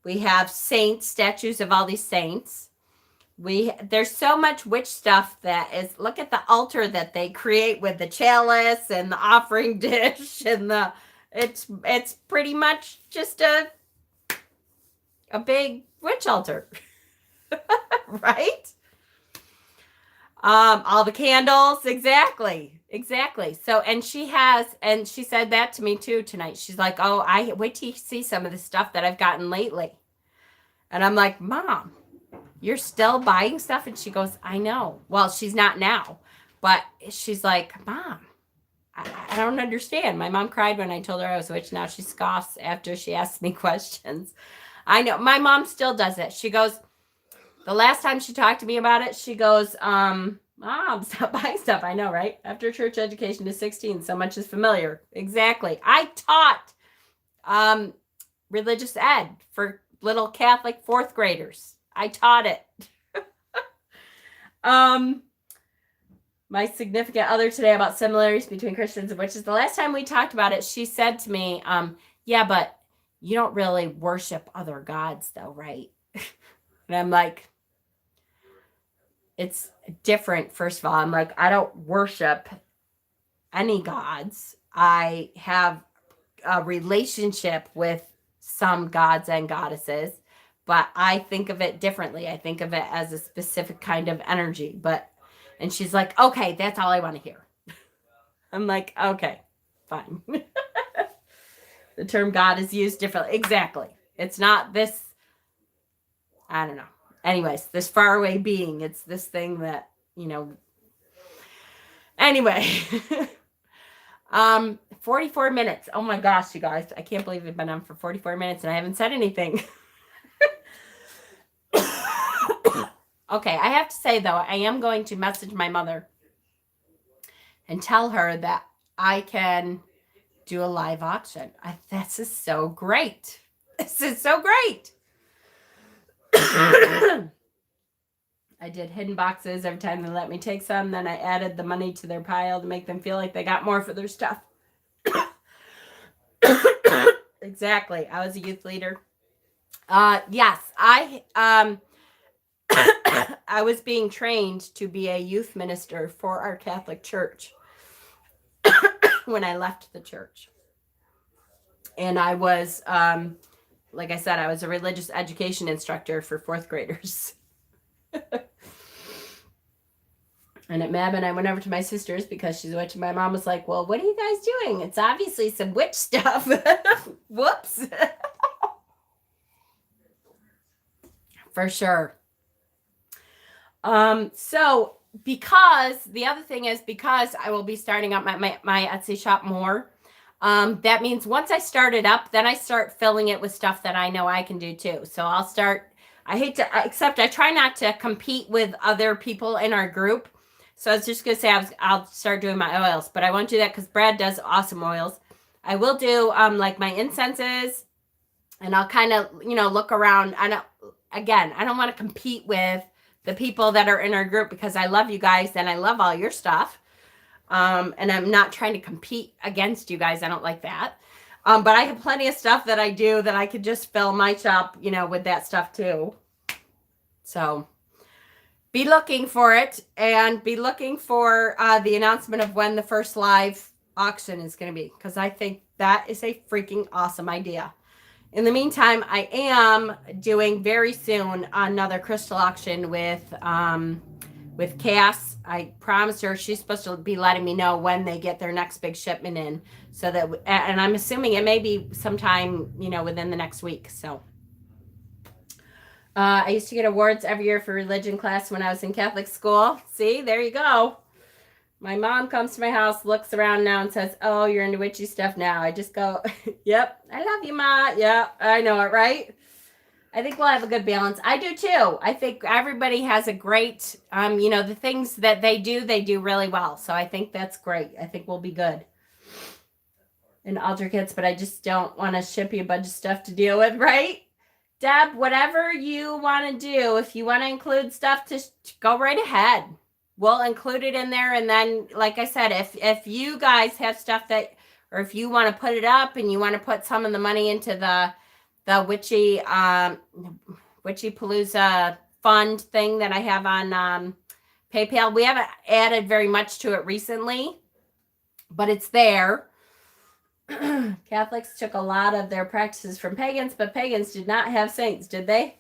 We have saints, statues of all these saints. There's so much witch stuff that is, look at the altar that they create with the chalice and the offering dish and it's pretty much just a big witch altar. Right? All the candles, exactly. So, and she said that to me too tonight. She's like, oh, I wait till you see some of the stuff that I've gotten lately. And I'm like, Mom, you're still buying stuff? And she goes, I know. Well, she's not now, but she's like, Mom, I don't understand. My mom cried when I told her I was a witch. Now she scoffs after she asks me questions. I know. My mom still does it. She goes, the last time she talked to me about it, she goes, Mom, stop buying stuff. I know, right? After church education to 16, so much is familiar. Exactly. I taught religious ed for little Catholic fourth graders. I taught it. My significant other today about similarities between Christians and witches. The last time we talked about it, she said to me, yeah, but you don't really worship other gods though, right? And I'm like, it's different. First of all, I'm like, I don't worship any gods. I have a relationship with some gods and goddesses, but I think of it differently. I think of it as a specific kind of energy. And she's like, okay, that's all I want to hear. I'm like, okay, fine. The term God is used differently. Exactly. It's not this, I don't know. Anyways, this faraway being, it's this thing that, anyway. 44 minutes. Oh my gosh, you guys. I can't believe we've been on for 44 minutes and I haven't said anything. Okay, I have to say, though, I am going to message my mother and tell her that I can do a live auction. This is so great. This is so great. I did hidden boxes every time they let me take some. Then I added the money to their pile to make them feel like they got more for their stuff. Exactly. I was a youth leader. Yes, I was being trained to be a youth minister for our Catholic church when I left the church. And I was, like I said, I was a religious education instructor for fourth graders. And at Mab and I went over to my sister's because she's a witch. And my mom was like, well, what are you guys doing? It's obviously some witch stuff. Whoops. For sure. So because the other thing is, because I will be starting up my Etsy shop more, that means once I start it up, then I start filling it with stuff that I know I can do too. So I'll start, I hate to, except I try not to compete with other people in our group. So I was just going to say I'll start doing my oils, but I won't do that because Brad does awesome oils. I will do like my incenses, and I'll kind of, look around. I don't want to compete with the people that are in our group because I love you guys and I love all your stuff. And I'm not trying to compete against you guys. I don't like that. But I have plenty of stuff that I do that I could just fill my shop, with that stuff too. So be looking for it, and be looking for the announcement of when the first live auction is going to be, because I think that is a freaking awesome idea. In the meantime, I am doing very soon another crystal auction with Cass. I promised her she's supposed to be letting me know when they get their next big shipment in, so that, and I'm assuming it may be sometime, within the next week. So I used to get awards every year for religion class when I was in Catholic school. See, there you go. My mom comes to my house, looks around now and says, "Oh, you're into witchy stuff now." I just go, "Yep, I love you, Ma. Yeah, I know it, right?" I think we'll have a good balance. I do too. I think everybody has a great, the things that they do really well. So I think that's great. I think we'll be good in altar kits, but I just don't want to ship you a bunch of stuff to deal with, right? Deb, whatever you want to do, if you want to include stuff, just go right ahead. We'll include it in there. And then, like I said, if you guys have stuff that, or if you want to put it up and you want to put some of the money into the Witchy Palooza fund thing that I have on PayPal. We haven't added very much to it recently, but it's there. Catholics took a lot of their practices from pagans, but pagans did not have saints, did they?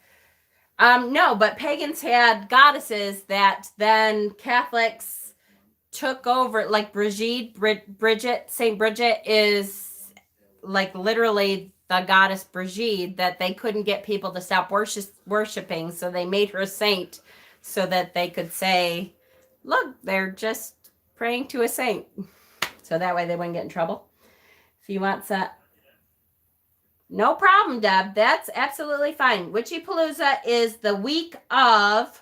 No, but pagans had goddesses that then Catholics took over, like Bridget. Saint Bridget is like literally the goddess Brigitte that they couldn't get people to stop worshiping, so they made her a saint so that they could say, "Look, they're just praying to a saint," so that way they wouldn't get in trouble. If you want that, no problem, Deb. That's absolutely fine. Witchy Palooza is the week of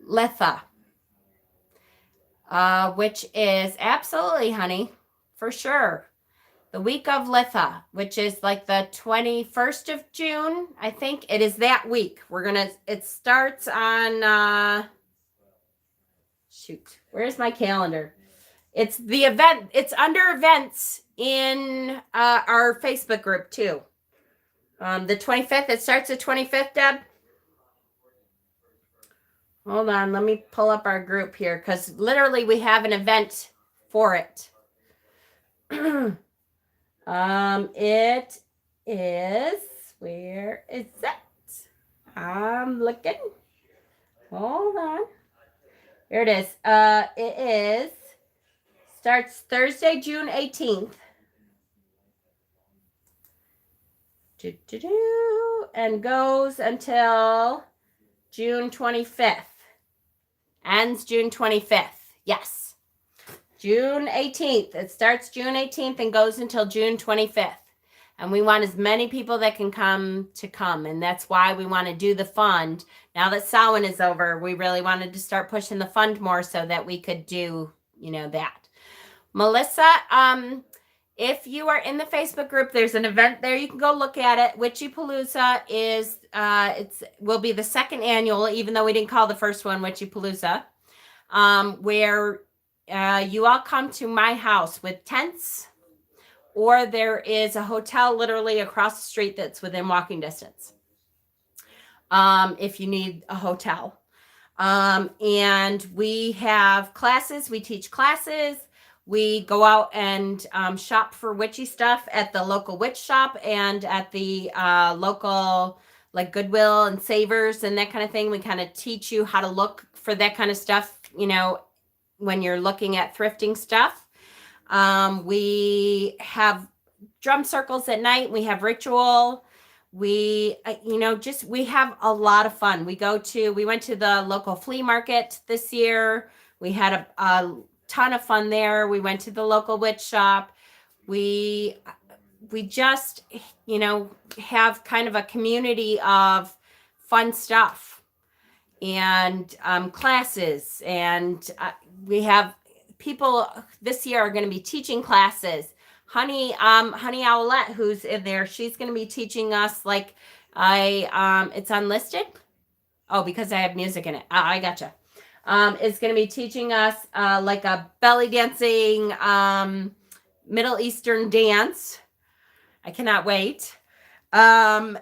Letha. Which is absolutely, honey, for sure. The week of Litha, which is like the 21st of June. I think it is that week. It starts on, shoot, where's my calendar? It's the event. It's under events in our Facebook group too. The 25th, it starts the 25th, Deb. Hold on, let me pull up our group here because literally we have an event for it. It is, where is it? I'm looking. Hold on. Here it is. It starts Thursday, June 18th. And goes until June 25th. Ends June 25th. Yes. June 18th. It starts June 18th and goes until June 25th. And we want as many people that can come to come. And that's why we want to do the fund. Now that Samhain is over, we really wanted to start pushing the fund more so that we could do, that. Melissa, if you are in the Facebook group, there's an event there. You can go look at it. Witchy Palooza is, will be the second annual, even though we didn't call the first one Witchy Palooza, where you all come to my house with tents, or there is a hotel literally across the street that's within walking distance. If you need a hotel. And we have classes. We teach classes. We go out and shop for witchy stuff at the local witch shop and at the local like Goodwill and Savers and that kind of thing. We kind of teach you how to look for that kind of stuff, when you're looking at thrifting stuff. We have drum circles at night. We have ritual. We, we have a lot of fun. We went to the local flea market this year. We had a ton of fun there. We went to the local witch shop. We just, have kind of a community of fun stuff and classes. And we have people this year are going to be teaching classes. Honey Owlette, who's in there, she's going to be teaching us it's unlisted. Oh, because I have music in it. I gotcha. Is going to be teaching us like a belly dancing Middle Eastern dance. I cannot wait. I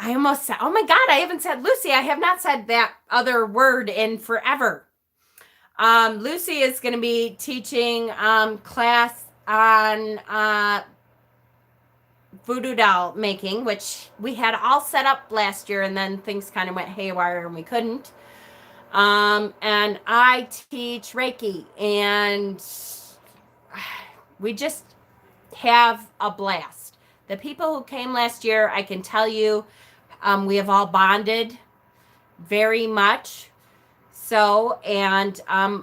almost said, oh my God, I haven't said Lucy. I have not said that other word in forever. Lucy is going to be teaching class on voodoo doll making, which we had all set up last year, and then things kind of went haywire and we couldn't. And I teach Reiki, and we just have a blast. The people who came last year, I can tell you, we have all bonded very much. So, and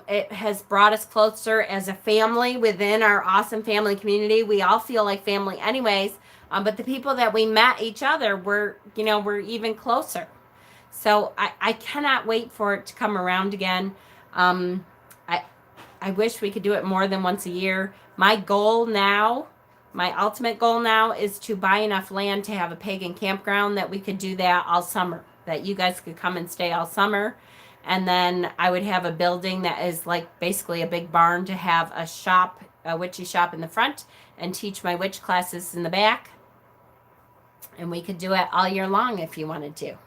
it has brought us closer as a family within our awesome family community. We all feel like family anyways, but the people that we met each other we're even closer. So I cannot wait for it to come around again. I wish we could do it more than once a year. My ultimate goal now is to buy enough land to have a pagan campground that we could do that all summer, that you guys could come and stay all summer. And then I would have a building that is like basically a big barn to have a shop, a witchy shop in the front, and teach my witch classes in the back. And we could do it all year long if you wanted to.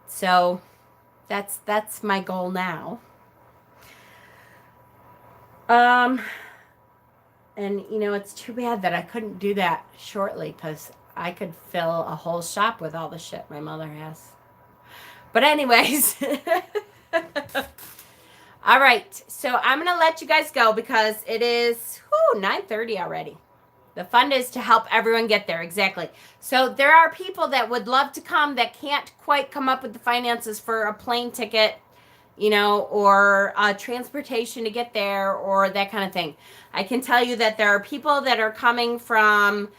So that's my goal now. And it's too bad that I couldn't do that shortly, because I could fill a whole shop with all the shit my mother has. But anyways, all right. So I'm going to let you guys go because it is 9:30 already. The fun is to help everyone get there. Exactly. So there are people that would love to come that can't quite come up with the finances for a plane ticket, or transportation to get there, or that kind of thing. I can tell you that there are people that are coming from,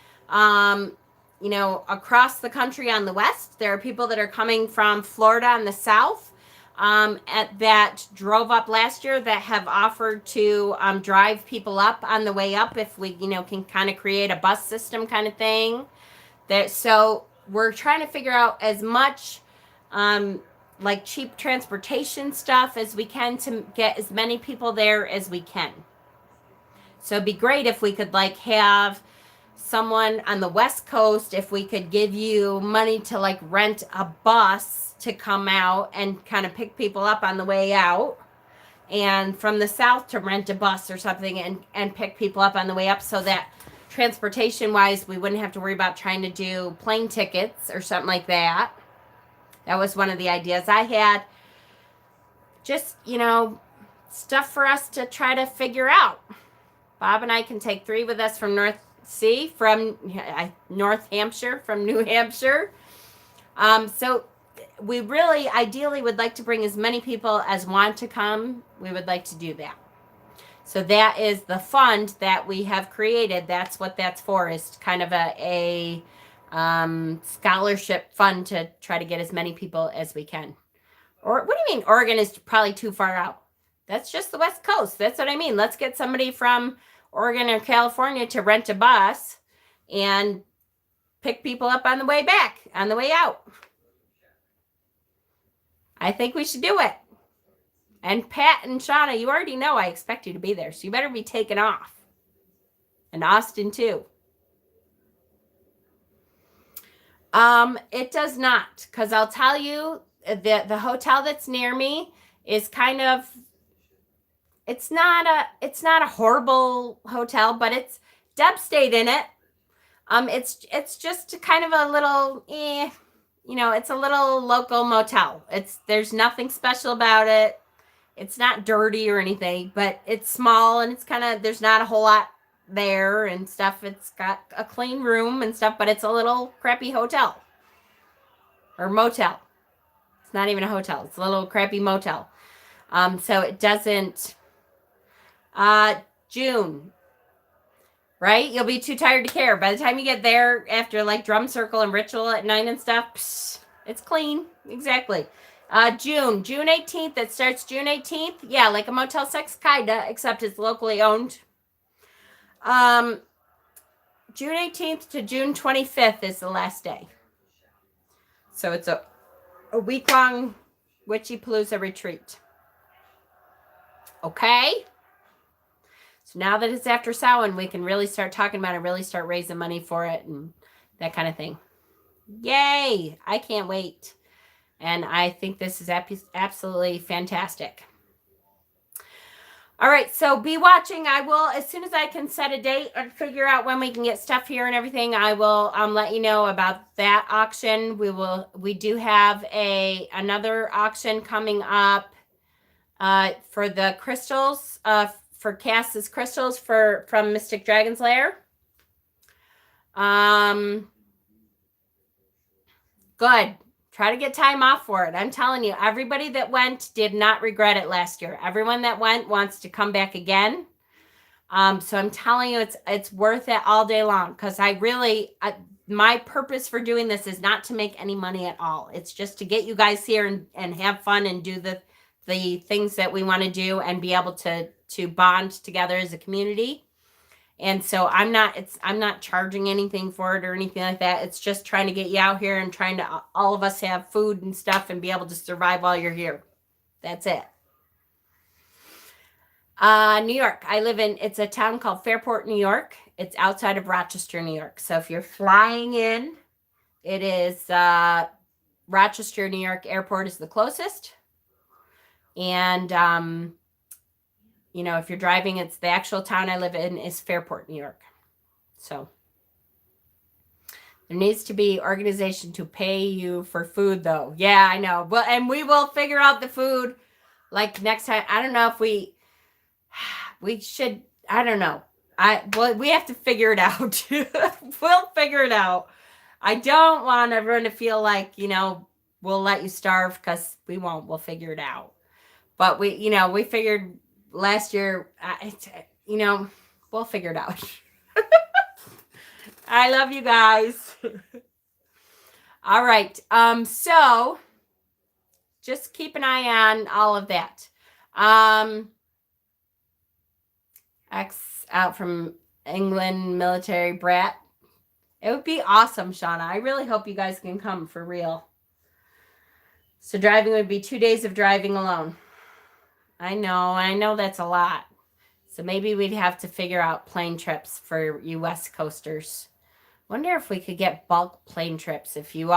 across the country on the west. There are people that are coming from Florida on the south that drove up last year that have offered to drive people up on the way up if we, can kind of create a bus system kind of thing. So we're trying to figure out as much like cheap transportation stuff as we can to get as many people there as we can. So it'd be great if we could have someone on the West Coast, if we could give you money to rent a bus to come out and kind of pick people up on the way out, and from the South to rent a bus or something and pick people up on the way up, so that transportation wise, we wouldn't have to worry about trying to do plane tickets or something like that. That was one of the ideas I had. Just, stuff for us to try to figure out. Bob and I can take 3 with us from North Hampshire, from New Hampshire. So we really ideally would like to bring as many people as want to come. We would like to do that. So that is the fund that we have created. That's what that's for, is kind of a scholarship fund to try to get as many people as we can. Or what do you mean Oregon is probably too far out? That's just the West Coast. That's what I mean. Let's get somebody from Oregon or California to rent a bus and pick people up on the way back, on the way out. I think we should do it. And Pat and Shauna, you already know I expect you to be there, so you better be taking off. And Austin too. It does not, because I'll tell you that the hotel that's near me is kind of, it's not a horrible hotel, but Deb stayed in it. It's just kind of a little, it's a little local motel. There's nothing special about it. It's not dirty or anything, but it's small and it's kind of, there's not a whole lot there and stuff. It's got a clean room and stuff, but it's a little crappy hotel or motel. It's not even a hotel. It's a little crappy motel. So it doesn't, June, right? You'll be too tired to care. By the time you get there after like drum circle and ritual at 9 and stuff, it's clean. Exactly. June 18th. It starts June 18th. Yeah, like a Motel 6 kinda, except it's locally owned. June 18th to June 25th is the last day. So it's a week-long Witchy Palooza retreat. Okay? So now that it's after Samhain, we can really start talking about it, really start raising money for it and that kind of thing. Yay! I can't wait. And I think this is absolutely fantastic. All right, so be watching. I will, as soon as I can set a date and figure out when we can get stuff here and everything, I will let you know about that auction. We do have another auction coming up for the crystals, for Cass's crystals from Mystic Dragon's Lair. Good. Try to get time off for it. I'm telling you, everybody that went did not regret it last year. Everyone that went wants to come back again. So I'm telling you, it's worth it all day long, because my purpose for doing this is not to make any money at all. It's just to get you guys here and have fun and do the things that we want to do and be able to bond together as a community. And so I'm not charging anything for it or anything like that. It's just trying to get you out here and trying to all of us have food and stuff and be able to survive while you're here. That's it. New York. It's a town called Fairport, New York. It's outside of Rochester, New York. So if you're flying in, it is Rochester, New York Airport is the closest. And if you're driving, it's the actual town I live in is Fairport, New York. So there needs to be organization to pay you for food, though. Yeah, I know. Well, and we will figure out the food like next time. I don't know if we should. I don't know. We have to figure it out. We'll figure it out. I don't want everyone to feel like, we'll let you starve, because we won't. We'll figure it out. But we figured last year, we'll figure it out. I love you guys. All right. So just keep an eye on all of that. X out from England, military brat. It would be awesome, Shauna. I really hope you guys can come for real. So driving would be 2 days of driving alone. I know that's a lot. So maybe we'd have to figure out plane trips for you West Coasters. Wonder if we could get bulk plane trips. If you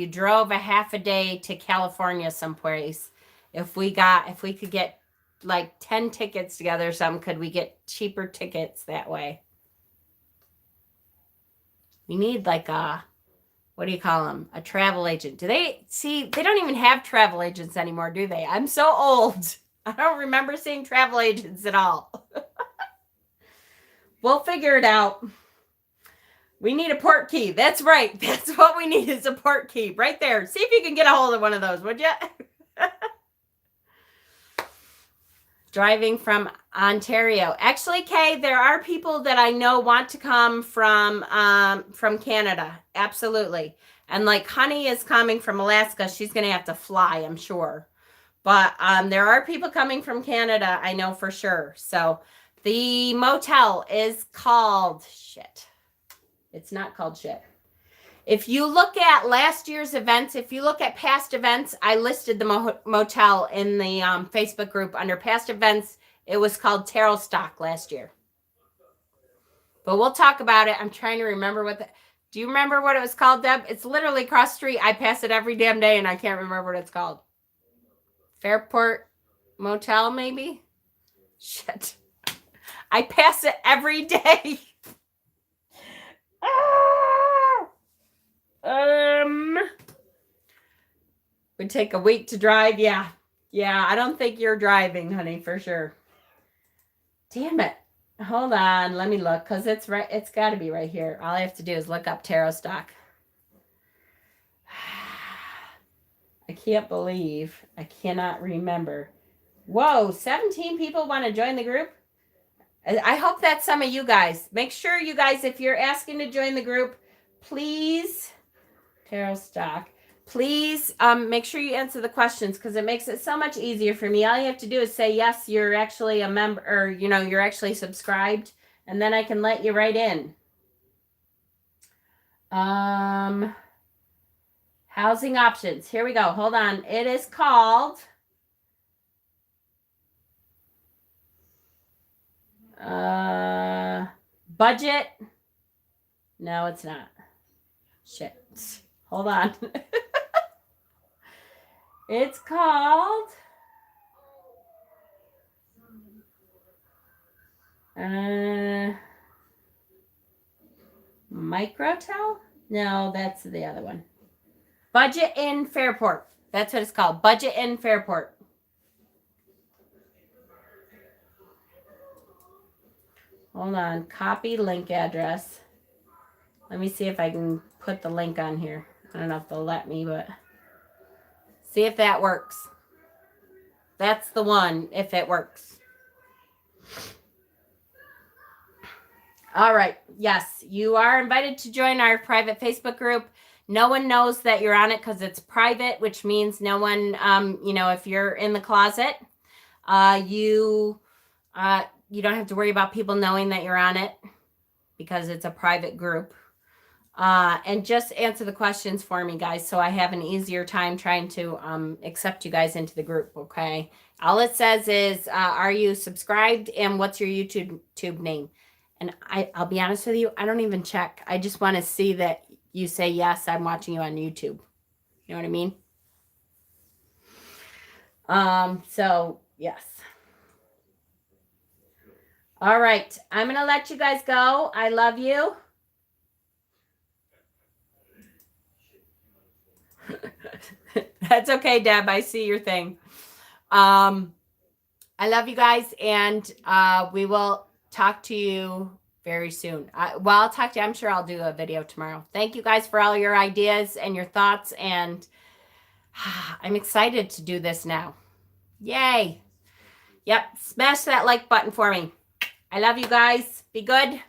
drove a half a day to California someplace, if we could get like 10 tickets together or something, could we get cheaper tickets that way? We need like what do you call them? A travel agent. They don't even have travel agents anymore, do they? I'm so old. I don't remember seeing travel agents at all. We'll figure it out. We need a port key. That's right. That's what we need, is a port key right there. See if you can get a hold of one of those, would you? Driving from Ontario. Actually, Kay, there are people that I know want to come from Canada. Absolutely. And like Honey is coming from Alaska. She's going to have to fly, I'm sure. But there are people coming from Canada, I know for sure. So the motel is called shit. It's not called shit. If you look at last year's events, if you look at past events, I listed the motel in the Facebook group under past events. It was called Tarostock last year. But we'll talk about it. I'm trying to remember do you remember what it was called, Deb? It's literally across the street. I pass it every damn day and I can't remember what it's called. Fairport Motel, maybe? Shit. I pass it every day. Would take a week to drive. Yeah, I don't think you're driving, honey, for sure. Damn it. Hold on, let me look, because it's right. It's got to be right here. All I have to do is look up tarot stock. I can't believe I cannot remember. Whoa, 17 people want to join the group. I hope that's some of you guys. Make sure you guys, if you're asking to join the group, please, tarot stock, please make sure you answer the questions, because it makes it so much easier for me. All you have to do is say, yes, you're actually a member, or, you're actually subscribed, and then I can let you right in. Housing options. Here we go. Hold on. It is called budget. No, it's not. Shit. Hold on. It's called Microtel? No, that's the other one. Budget in Fairport. That's what it's called. Budget in Fairport. Hold on. Copy link address. Let me see if I can put the link on here. I don't know if they'll let me, but see if that works. That's the one, if it works. All right. Yes, you are invited to join our private Facebook group. No one knows that you're on it because it's private, which means no one, if you're in the closet, you don't have to worry about people knowing that you're on it because it's a private group. And just answer the questions for me, guys, so I have an easier time trying to accept you guys into the group, okay? All it says is, are you subscribed, and what's your YouTube name? And I'll be honest with you, I don't even check. I just want to see that you say, yes, I'm watching you on YouTube. You know what I mean? So, yes. All right. I'm going to let you guys go. I love you. That's okay, Deb. I see your thing. I love you guys, and we will talk to you very soon. I'll talk to you. I'm sure I'll do a video tomorrow. Thank you guys for all your ideas and your thoughts, and I'm excited to do this now. Yay. Yep. Smash that like button for me. I love you guys. Be good.